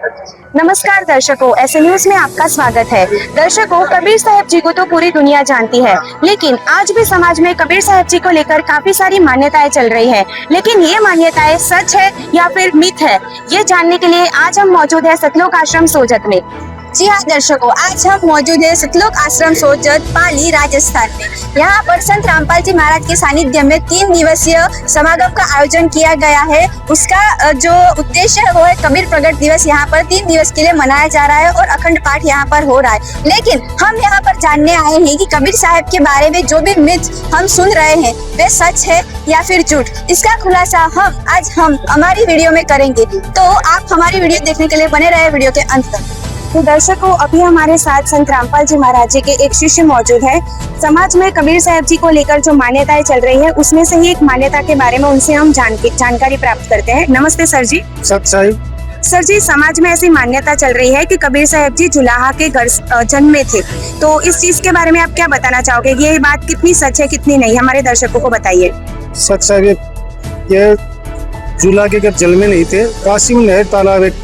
नमस्कार दर्शकों, ऐसे न्यूज में आपका स्वागत है। दर्शकों, कबीर साहब जी को तो पूरी दुनिया जानती है, लेकिन आज भी समाज में कबीर साहब जी को लेकर काफी सारी मान्यताएं चल रही है। लेकिन ये मान्यताएं सच है या फिर मिथ है, ये जानने के लिए आज हम मौजूद है सतलोक आश्रम सोजत में। जी हाँ दर्शकों, आज हम मौजूद है सतलोक आश्रम सोजत, पाली, राजस्थान में। यहाँ पर संत रामपाल जी महाराज के सानिध्य में 3 दिवसीय समागम का आयोजन किया गया है। उसका जो उद्देश्य है वो है कबीर प्रगट दिवस। यहाँ पर 3 दिवस के लिए मनाया जा रहा है और अखंड पाठ यहाँ पर हो रहा है। लेकिन हम यहाँ पर जानने आए हैं कि कबीर साहब के बारे में जो भी मिथ हम सुन रहे हैं वे सच है या फिर झूठ। इसका खुलासा आज हम हमारी वीडियो में करेंगे, तो आप हमारी वीडियो देखने के लिए बने रहे वीडियो के अंत तक। तो दर्शकों, अभी हमारे साथ संत रामपाल जी महाराज जी के एक शिष्य मौजूद है। समाज में कबीर साहब जी को लेकर जो मान्यताएं चल रही है, उसमें से ही एक मान्यता के बारे में उनसे हम जानकारी प्राप्त करते हैं। नमस्ते सर जी। सच्चाई सर जी, समाज में ऐसी मान्यता चल रही है कि कबीर साहब जी जुलाहा के घर जन्म में थे, तो इस चीज के बारे में आप क्या बताना चाहोगे? ये बात कितनी सच है, कितनी नहीं, हमारे दर्शकों को बताइए। सच्चाई ये जुला के घर जल में नहीं थे। काशी में नहर तालाब एक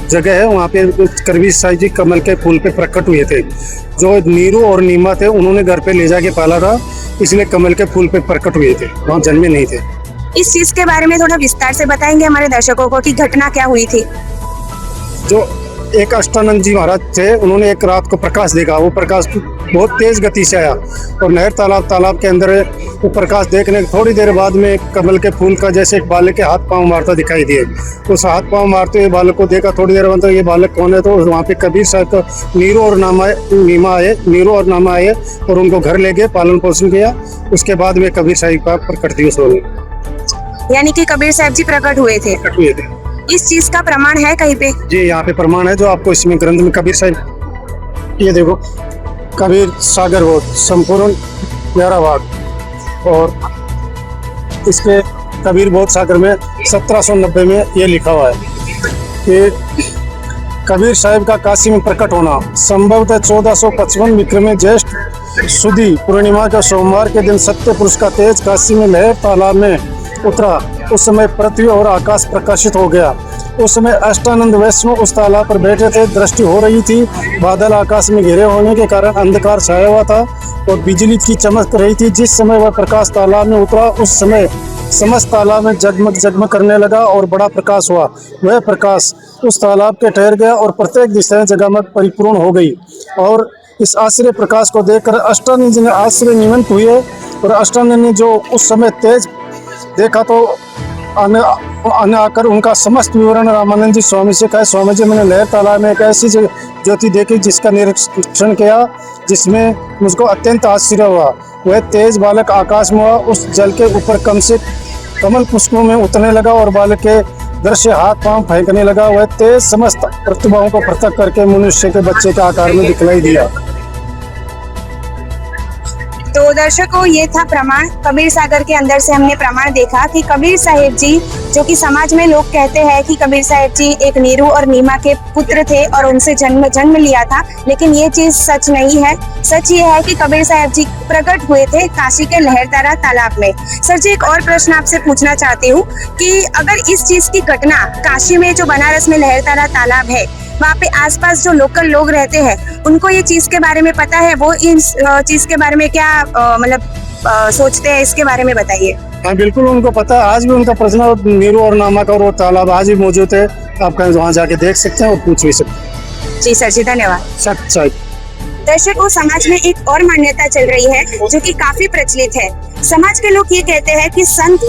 जगह है, वहाँ पे कबीर साहब जी कमल के फूल पे प्रकट हुए थे। जो नीरू और नीमा थे उन्होंने घर पे ले जाके पाला था, इसलिए कमल के फूल पे प्रकट हुए थे, वहाँ जन्मे नहीं थे। इस चीज के बारे में थोड़ा विस्तार से बताएंगे हमारे दर्शकों को कि घटना क्या हुई थी? जो एक अष्टानंद जी महाराज थे, उन्होंने एक रात को प्रकाश देखा। वो प्रकाश बहुत तेज गति से आया और नहर तालाब के अंदर वो प्रकाश देखने थोड़ी देर बाद में कमल के फूल का जैसे एक बालक के हाथ पांव मारता दिखाई दिए। उस हाथ पांव मारते हुए बालक को देखा। थोड़ी देर बाद ये बालक कौन है, तो वहाँ पे कबीर साहब का नीरू और नामा आए और उनको घर ले गए, पालन पोषण किया। उसके बाद में कबीर साहब का प्रकट दिवस हो गया। यानी कि कबीर साहब जी प्रकट हुए थे। इस चीज का प्रमाण है कहीं पे? जी, यहाँ पे प्रमाण है, जो आपको इसमें ग्रंथ में कबीर साहब, ये देखो कबीर सागर वो संपूर्ण 11 वार्ड, और इसके कबीर बोध सागर में 1790 में ये लिखा हुआ है कि कबीर साहब का काशी में प्रकट होना संभवतः 1455 विक्रमी ज्येष्ठ सुदी पूर्णिमा के सोमवार के दिन सत्य पुरुष का तेज काशी में लहर तालाब में उतरा। उस समय पृथ्वी और आकाश प्रकाशित हो गया। उस समय अष्टानंद वैष्णव उस तालाब पर बैठे थे। दृष्टि हो रही थी। बादल आकाश में घिरे होने के कारण अंधकार छाया हुआ था और बिजली की चमक रही थी। जिस समय वह प्रकाश तालाब में उतरा, उस समय समस्त तालाब में जगमग करने लगा और बड़ा प्रकाश हुआ। वह प्रकाश उस तालाब के ठहर गया और प्रत्येक दिशाएं जगमग परिपूर्ण हो गई। और इस आश्चर्य प्रकाश को देखकर अष्टानंद जी ने आश्चर्य निमंत हुए और अष्टानंद ने जो उस समय तेज देखा तो आने आकर उनका समस्त विवरण रामानंद जी स्वामी से कहा। स्वामी जी, मैंने लहर तालाब में एक ऐसी ज्योति देखी जिसका निरीक्षण किया, जिसमें मुझको अत्यंत आश्चर्य हुआ। वह तेज बालक आकाश में हुआ, उस जल के ऊपर कमल पुष्पों में उतरने लगा और बालक के दृश्य हाथ पांव फेंकने लगा। वह तेज समस्त प्रतिभाओं को पृथक करके मनुष्य के बच्चे के आकार में दिखलाई दिया। तो दर्शकों, ये था प्रमाण। कबीर सागर के अंदर से हमने प्रमाण देखा कि कबीर साहब जी, जो कि समाज में लोग कहते हैं कि कबीर साहब जी एक नीरू और नीमा के पुत्र थे और उनसे जन्म लिया था, लेकिन ये चीज सच नहीं है। सच ये है कि कबीर साहब जी प्रकट हुए थे काशी के लहरतारा तालाब में। सर जी, एक और प्रश्न आपसे पूछना चाहती हूँ कि अगर इस चीज की घटना काशी में, जो बनारस में लहरतारा तालाब है, वहाँ पे आसपास जो लोकल लोग रहते हैं, उनको ये चीज के बारे में पता है? वो इस चीज के बारे में क्या सोचते हैं, इसके बारे में बताइए। हाँ, बिल्कुल उनको पता है। आज भी उनका प्रश्न नीरू और नामा का और वो तालाब आज भी मौजूद है। आप कहीं वहाँ जाके देख सकते हैं और पूछ भी सकते हैं। जी सर जी, धन्यवाद। सच्चाई दर्शकों, समाज में एक और मान्यता चल रही है जो कि काफी प्रचलित है। समाज के लोग ये कहते हैं कि संत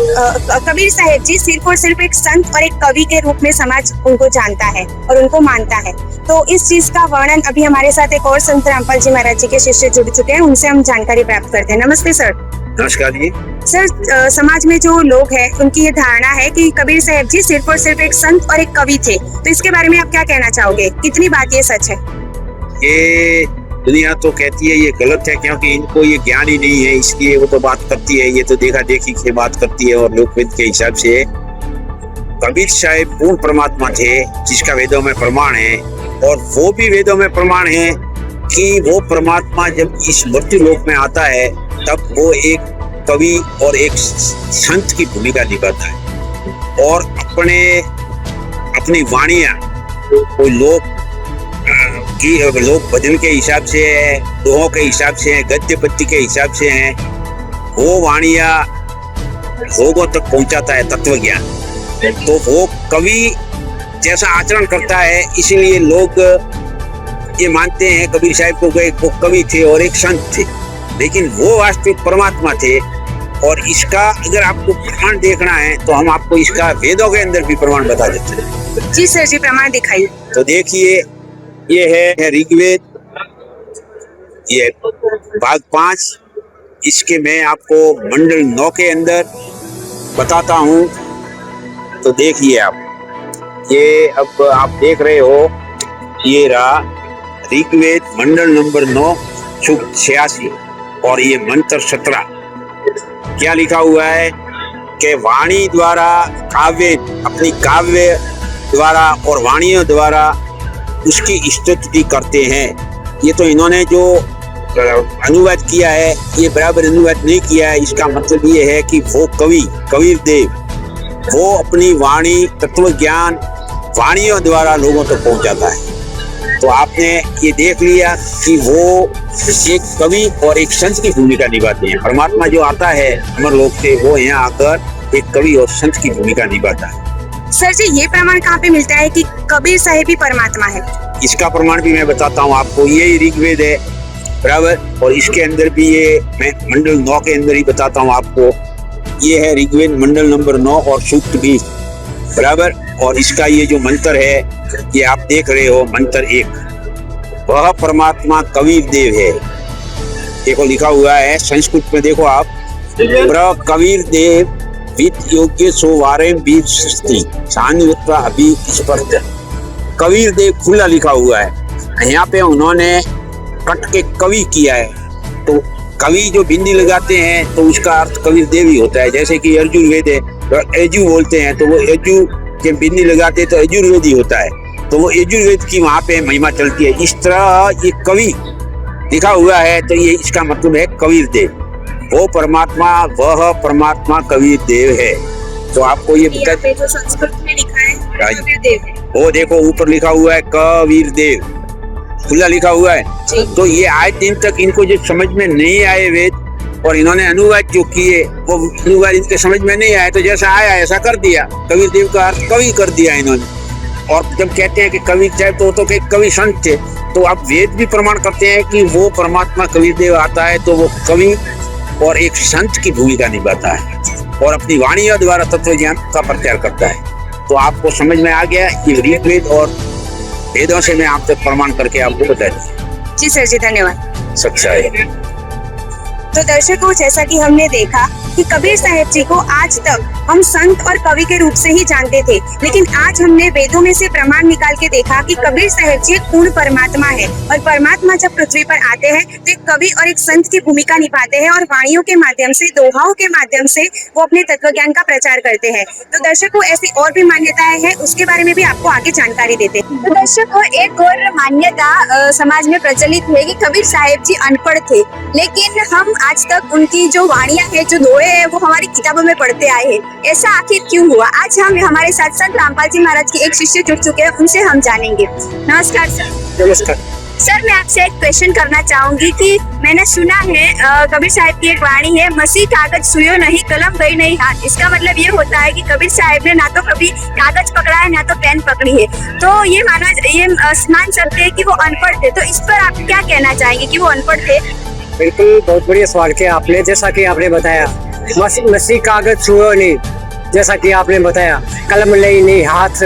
कबीर साहब जी सिर्फ और सिर्फ एक संत और एक कवि के रूप में समाज उनको जानता है और उनको मानता है। तो इस चीज का वर्णन अभी हमारे साथ एक और संत रामपाल जी महाराज जी के शिष्य जुड़ चुके हैं, उनसे हम जानकारी प्राप्त करते हैं। नमस्ते सर। नमस्कार जी। सर, समाज में जो लोग हैं उनकी ये धारणा है कि कबीर साहब जी सिर्फ और सिर्फ एक संत और एक कवि थे, तो इसके बारे में आप क्या कहना चाहोगे? कितनी बात ये सच है? ये दुनिया तो कहती है ये गलत है, क्योंकि इनको ये ज्ञान ही नहीं है, इसलिए वो तो बात करती है। ये तो देखा देखी से बात करती है। और लोकवेद के हिसाब से कबीर साहब पूर्ण परमात्मा थे, जिसका वेदों में प्रमाण है। और वो भी वेदों में प्रमाण है कि वो परमात्मा जब इस मृत्यु लोक में आता है, तब वो एक कवि और एक संत की भूमिका निभाता है और अपनी वाणियां कोई लोक भजन के हिसाब से है, दोहों के हिसाब से है, गद्य पद्य के हिसाब से है, वो वाणियां लोगों तक पहुंचाता है तत्व ज्ञान। तो वो कवि जैसा आचरण करता है, इसीलिए लोग ये मानते हैं कबीर साहब को एक कवि थे और एक संत थे, लेकिन वो वास्तविक परमात्मा थे। और इसका अगर आपको प्रमाण देखना है तो हम आपको इसका वेदों के अंदर भी प्रमाण बता देते हैं। जी सर जी, प्रमाण दिखाइए। तो देखिए, ये है ऋग्वेद, ये भाग 5, इसके मैं आपको मंडल 9 के अंदर बताता हूँ। तो देखिए आप, ये अब आप देख रहे हो, ये रहा ऋग्वेद मंडल नंबर 9 सूक्त 86 और ये मंत्र 17। क्या लिखा हुआ है कि वाणी द्वारा काव्य, अपनी काव्य द्वारा और वाणियों द्वारा उसकी स्तुति करते हैं। ये तो इन्होंने जो अनुवाद किया है ये बराबर अनुवाद नहीं किया है। इसका मतलब ये है कि वो कबीर देव वो अपनी वाणी, तत्व ज्ञान वाणियों द्वारा लोगों तक पहुंचाता है। तो आपने ये देख लिया कि वो एक कवि और एक संत की भूमिका निभाते हैं। परमात्मा जो आता है अमर लोक से, वो यहाँ आकर एक कवि और संत की भूमिका निभाता है। सर जी, ये प्रमाण कहाँ पे मिलता है कि कबीर साहिब ही परमात्मा है? इसका प्रमाण भी मैं बताता हूँ आपको। ये ऋग्वेद है बराबर, और इसके अंदर भी ये मैं मंडल 9 के अंदर ही बताता हूँ आपको। ये है ऋग्वेद मंडल नंबर 9 और सूक्त 20 बराबर। और इसका ये जो मंत्र है ये आप देख रहे हो, मंत्र 1, वह परमात्मा कबीर देव है। देखो लिखा हुआ है संस्कृत में, देखो आप, प्र कबीर देव विद योग्य सोवारे बीज सस्ती सान्वित्वा अभी स्पर्श। कबीर देव खुला लिखा हुआ है, यहाँ पे उन्होंने कट के कवि किया है। तो कवि जो बिंदी लगाते हैं तो उसका अर्थ कबीर देव ही होता है। जैसे कि यजुर्वेद है, यजु बोलते हैं तो वो यजु जब बिंदी लगाते हैं तो यजुर्वेद ही होता है, तो वो यजुर्वेद की वहाँ पे महिमा चलती है। इस तरह ये कवि लिखा हुआ है, तो ये इसका मतलब है कबीर देव, वो परमात्मा, वह परमात्मा कबीर देव है। तो आपको ये बता, जो संस्कृत में लिखा है कबीर देव है, वो देखो ऊपर लिखा हुआ है कबीर देव, खुला लिखा हुआ है। तो ये आज दिन तक इनको जो समझ में नहीं आए वेद, और इन्होंने अनुवाद जो किए वो अनुवाद इनके समझ में नहीं आया, तो जैसा आया ऐसा कर दिया। कबीर देव का अर्थ कवि कर दिया इन्होंने। और जब कहते हैं कि कबीर साहब तो कवि संत थे, तो आप वेद भी प्रमाण करते हैं कि वो परमात्मा कबीर देव आता है, तो वो कवि और एक संत की भूमिका निभाता है और अपनी वाणियों द्वारा तत्व ज्ञान का प्रचार करता है। तो आपको समझ में आ गया कि ऋग्वेद और वेदों से मैं आप तक प्रमाण करके आपको बता दिया। जी सर जी, धन्यवाद। सच्चाई। तो दर्शकों, जैसा कि हमने देखा कि कबीर साहिब जी को आज तक हम संत और कवि के रूप से ही जानते थे, लेकिन आज हमने वेदों में से प्रमाण निकाल के देखा कि कबीर साहिब जी एक पूर्ण परमात्मा है। और परमात्मा जब पृथ्वी पर आते हैं तो एक कवि और एक संत की भूमिका निभाते हैं और वाणियों के माध्यम से, दोहाओं के माध्यम से वो अपने तत्व ज्ञान का प्रचार करते हैं। तो दर्शकों, ऐसी और भी मान्यताएं हैं, उसके बारे में भी आपको आगे जानकारी देते हैं। तो दर्शकों, एक और मान्यता समाज में प्रचलित है कि कबीर साहिब जी अनपढ़ थे, लेकिन हम आज तक उनकी जो वाणियां हैं, जो दोहे हैं, वो हमारी किताबों में पढ़ते आए हैं। ऐसा आखिर क्यों हुआ? आज हम हमारे साथ संत रामपाल जी महाराज के एक शिष्य जुड़ चुके हैं, उनसे हम जानेंगे। नमस्कार सर। नमस्कार सर, मैं आपसे एक क्वेश्चन करना चाहूंगी कि मैंने सुना है कबीर साहिब की एक वाणी है, मसी कागज सुयो नहीं, कलम गई नहीं हाथ। इसका मतलब ये होता है कि कबीर साहिब ने ना तो कभी कागज पकड़ा है, ना तो पेन पकड़ी है। तो ये मान सकते हैं कि वो अनपढ़ थे। तो इस पर आप क्या कहना चाहेंगे कि वो अनपढ़ थे? बिल्कुल, बहुत बढ़िया सवाल किया आपने। जैसा कि आपने बताया, मसी कागज छुओ नहीं, जैसा कि आपने बताया, कलम लई नहीं हाथ,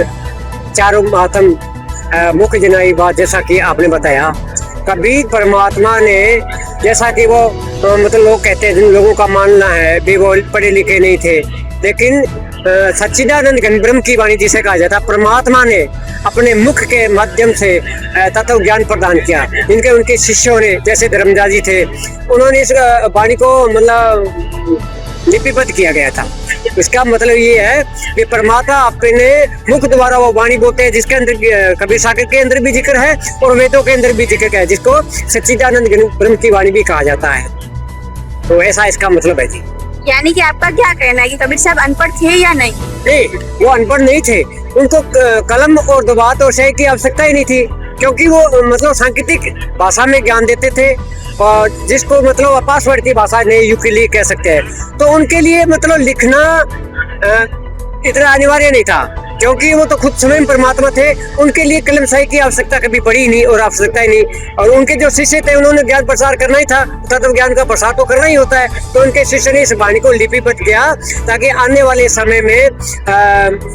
चारों मातम मुख जनाई बात, जैसा कि आपने बताया। कबीर परमात्मा ने, जैसा कि वो मतलब लोग कहते हैं, जिन लोगों का मानना है भी वो पढ़े लिखे नहीं थे, लेकिन सच्चिदानंद घन ब्रह्म की वाणी जिसे कहा जाता, परमात्मा ने अपने मुख के माध्यम से तत्व ज्ञान प्रदान किया। इनके उनके शिष्यों ने, जैसे धर्मदास जी थे, उन्होंने इस वाणी को मतलब लिपिबद्ध किया गया था। इसका मतलब ये है कि परमात्मा अपने मुख द्वारा वो वाणी बोलते हैं, जिसके अंदर कबीर सागर के अंदर भी जिक्र है और वेदों के अंदर भी जिक्र है, जिसको सच्चिदानंद ब्रह्म की वाणी भी कहा जाता है। तो ऐसा इसका मतलब है जी। यानी कि आपका क्या कहना है कि कबीर साहब अनपढ़ थे या नहीं? नहीं, वो अनपढ़ नहीं थे। उनको कलम और दबात और शय की आवश्यकता ही नहीं थी, क्योंकि वो मतलब सांकेतिक भाषा में ज्ञान देते थे, और जिसको मतलब अपासवर्ड की भाषा नए युग के लिए कह सकते हैं। तो उनके लिए मतलब लिखना इतना अनिवार्य नहीं था, क्योंकि वो तो खुद स्वयं परमात्मा थे। उनके लिए कलम शाही की आवश्यकता कभी पड़ी नहीं और आवश्यकता ही नहीं। और उनके जो शिष्य थे, उन्होंने ज्ञान प्रसार करना ही था, तत्व ज्ञान का प्रसार तो करना ही होता है। तो उनके शिष्य ने इस वाणी को लिपिबद्ध किया, ताकि आने वाले समय में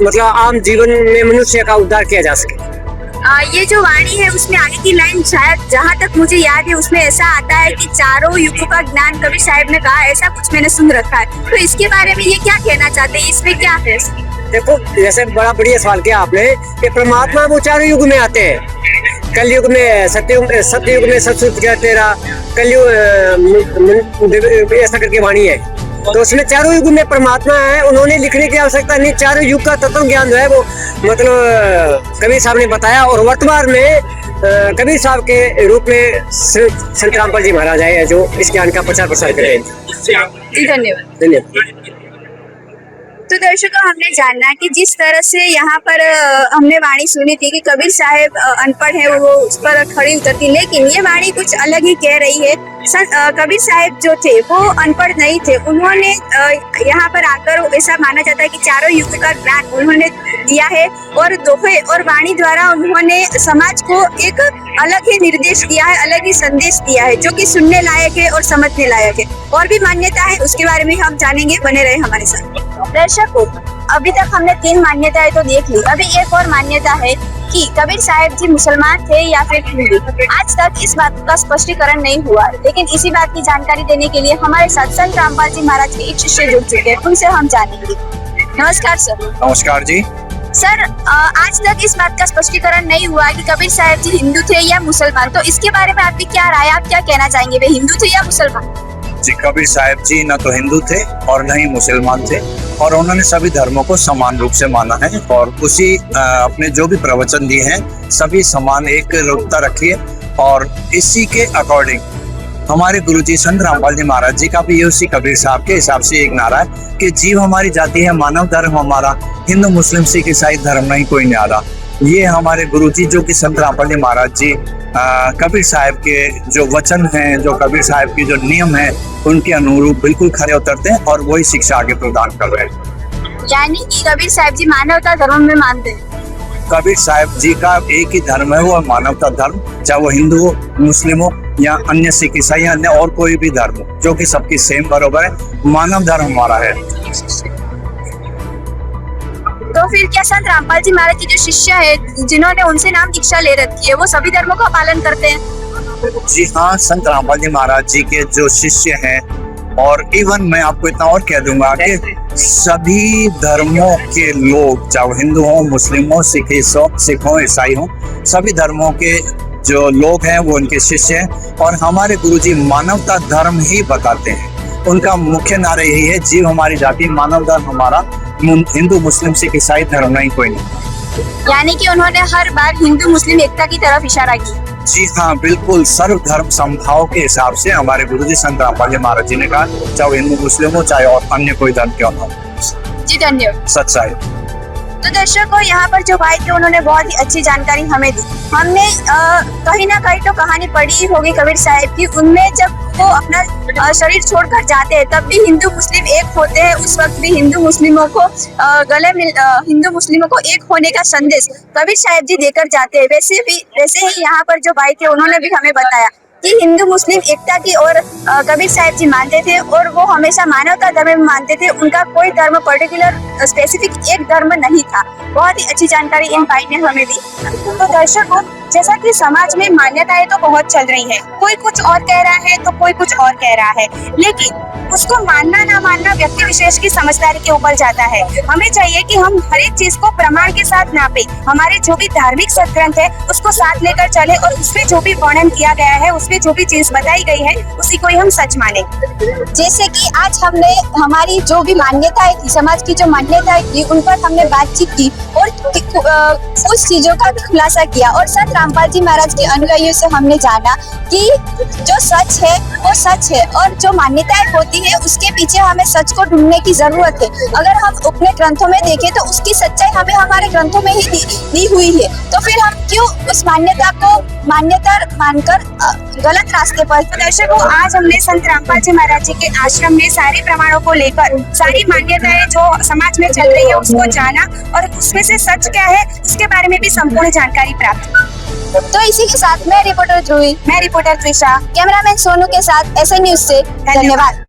मतलब आम जीवन में मनुष्य का उद्धार किया जा सके। ये जो वाणी है उसमें आगे की लाइन शायद जहाँ तक मुझे याद है उसमें ऐसा आता है कि चारों युगों का ज्ञान कबीर साहब ने कहा, ऐसा कुछ मैंने सुन रखा है। तो इसके बारे में ये क्या कहना चाहते हैं, इसमें क्या है? देखो, जैसे बड़ा बढ़िया सवाल किया आपने कि परमात्मा वो चारों युग में आते हैं। कलयुग में सत्ययुग में सतसुत क्या तेरा, कलयुग ऐसा करके वाणी है। तो उसमें चारों युग में परमात्मा है, उन्होंने लिखने की आवश्यकता नहीं। चारों युग का तत्व ज्ञान जो है वो मतलब कबीर साहब ने बताया, और वर्तमान में कबीर साहब के रूप में संत रामपाल जी महाराज आए हैं, जो इस ज्ञान का प्रचार प्रसार कर रहे हैं। जी धन्यवाद। धन्यवाद। तो दर्शकों, हमने जाना कि जिस तरह से यहाँ पर हमने वाणी सुनी थी कि कबीर साहब अनपढ़ है, वो उस पर खड़ी उतरती, लेकिन ये वाणी कुछ अलग ही कह रही है। कबीर साहब जो थे वो अनपढ़ नहीं थे। उन्होंने यहाँ पर आकर ऐसा माना जाता है कि चारों युग का ज्ञान उन्होंने दिया है, और दोहे और वाणी द्वारा उन्होंने समाज को एक अलग ही निर्देश दिया है, अलग ही संदेश दिया है, जो कि सुनने लायक है और समझने लायक है। और भी मान्यता है, उसके बारे में हम जानेंगे, बने रहे हमारे साथ। दर्शकों, अभी तक हमने 3 मान्यताएं तो देख ली, अभी एक और मान्यता है कि कबीर साहब जी मुसलमान थे या फिर हिंदू। आज तक इस बात का स्पष्टीकरण नहीं हुआ, लेकिन इसी बात की जानकारी देने के लिए हमारे साथ संत रामपाल जी महाराज के एक शिष्य जुड़ चुके हैं, उनसे हम जानेंगे। नमस्कार सर। नमस्कार जी। सर, आज तक इस बात का स्पष्टीकरण नहीं हुआ कि कबीर साहब जी हिंदू थे या मुसलमान, तो इसके बारे में आपकी क्या राय, आप क्या कहना चाहेंगे, वे हिंदू थे या मुसलमान? जी, कबीर साहब जी न तो हिंदू थे और न ही मुसलमान थे, और उन्होंने सभी धर्मों को समान रूप से माना है, और उसी अपने जो भी प्रवचन दिए हैं सभी समान एक रूपता रखी है। और इसी के अकॉर्डिंग हमारे गुरुजी संत रामपाल जी महाराज जी का भी ये उसी कबीर साहब के हिसाब से एक नारा है कि जीव हमारी जाति है, मानव धर्म हमारा, हिंदू मुस्लिम सिख ईसाई धर्म नहीं कोई न्यारा। ये हमारे गुरुजी जो कि संत रामपाल जी महाराज जी कबीर साहब के जो वचन हैं, जो कबीर साहब के जो नियम हैं, उनके अनुरूप बिल्कुल खरे उतरते हैं, और वही शिक्षा आगे प्रदान कर रहे हैं। यानी कि कबीर साहब जी मानवता धर्म में मानते हैं। कबीर साहब जी का एक ही धर्म है, वो मानवता धर्म, चाहे वो हिंदू हो, मुस्लिम हो, या अन्य सिख ईसाई, अन्य और कोई भी धर्म हो, जो कि सबकी सेम बराबर है। मानव धर्म हमारा है। तो फिर क्या संत रामपाल जी महाराज की जो शिष्य है, जिन्होंने उनसे नाम दीक्षा ले रखी है, वो सभी धर्मों का पालन करते हैं? जी हाँ, संत रामपाल जी महाराज जी के जो शिष्य हैं, और इवन मैं आपको इतना और कह दूंगा कि सभी धर्मों के लोग, चाहे हिंदू हो, मुस्लिम हो, सिख हो, ईसाई हो, सभी धर्मों के जो लोग हैं वो उनके शिष्य हैं। और हमारे गुरुजी मानवता धर्म ही बताते हैं। उनका मुख्य नारा यही है, जीव हमारी जाति, मानव धर्म हमारा, हिंदू मुस्लिम सिख ईसाई धर्म नहीं कोई नहीं। यानी कि उन्होंने हर बार हिंदू मुस्लिम एकता की तरफ इशारा किया। जी हाँ, बिल्कुल सर्व धर्म समभाव के हिसाब से हमारे गुरुजी संत रामपाल जी महाराज जी ने कहा, चाहे हिंदू मुस्लिम हो, चाहे और अन्य कोई धर्म क्यों ना हो। जी धन्यवाद। सच्चाई। तो दर्शकों, यहाँ पर जो भाई थे उन्होंने बहुत ही अच्छी जानकारी हमें दी। हमने कहीं ना कहीं तो कहानी पढ़ी होगी कबीर साहब की, उनमें जब वो अपना शरीर छोड़कर जाते हैं तब भी हिंदू मुस्लिम एक होते हैं। उस वक्त भी हिंदू मुस्लिमों को हिंदू मुस्लिमों को एक होने का संदेश कबीर साहब जी देकर जाते हैं। वैसे ही यहाँ पर जो भाई थे उन्होंने भी हमें बताया कि हिंदू मुस्लिम एकता की ओर कबीर साहब जी मानते थे, और वो हमेशा मानवता धर्म में मानते थे। उनका कोई धर्म पर्टिकुलर स्पेसिफिक एक धर्म नहीं था। बहुत ही अच्छी जानकारी इन भाई ने हमें दी। तो दर्शकों, जैसा कि समाज में मान्यताएं तो बहुत चल रही है, कोई कुछ और कह रहा है तो कोई कुछ और कह रहा है, लेकिन उसको मानना ना मानना व्यक्ति विशेष की समझदारी के ऊपर जाता है। हमें चाहिए कि हम हर एक चीज को प्रमाण के साथ नापे, हमारे जो भी धार्मिक सदग्रंथ है उसको साथ लेकर चले, और उसमें जो भी वर्णन किया गया है उसको में जो भी चीज बताई गई है उसी को ही हम सच माने। जैसे कि आज हमने हमारी जो भी मान्यताएं थी, समाज की जो मान्यताएं थी, उन पर हमने बातचीत की और कुछ चीजों का खुलासा किया और संत रामपाल जी महाराज के अनुयायियों से हमने जाना कि जो सच है वो सच है और जो मान्यताएं होती है उसके पीछे हमें सच को ढूंढने की जरूरत है। अगर हम अपने ग्रंथों में देखें तो उसकी सच्चाई हमें हमारे ग्रंथों में ही दी हुई है, तो फिर हम क्यों उस मान्यता को मान्यता मानकर गलत रास्ते पर। दर्शकों, आज हमने संत रामपाल जी महाराज जी के आश्रम में सारे प्रमाणों को लेकर सारी मान्यताएं जो समाज में चल रही है उसको जाना और उसमें से सच क्या है उसके बारे में भी संपूर्ण जानकारी प्राप्त की। तो इसी के साथ मैं रिपोर्टर ध्रुवी, मैं रिपोर्टर त्रिशा, कैमरामैन सोनू के साथ ऐसे न्यूज से धन्यवाद।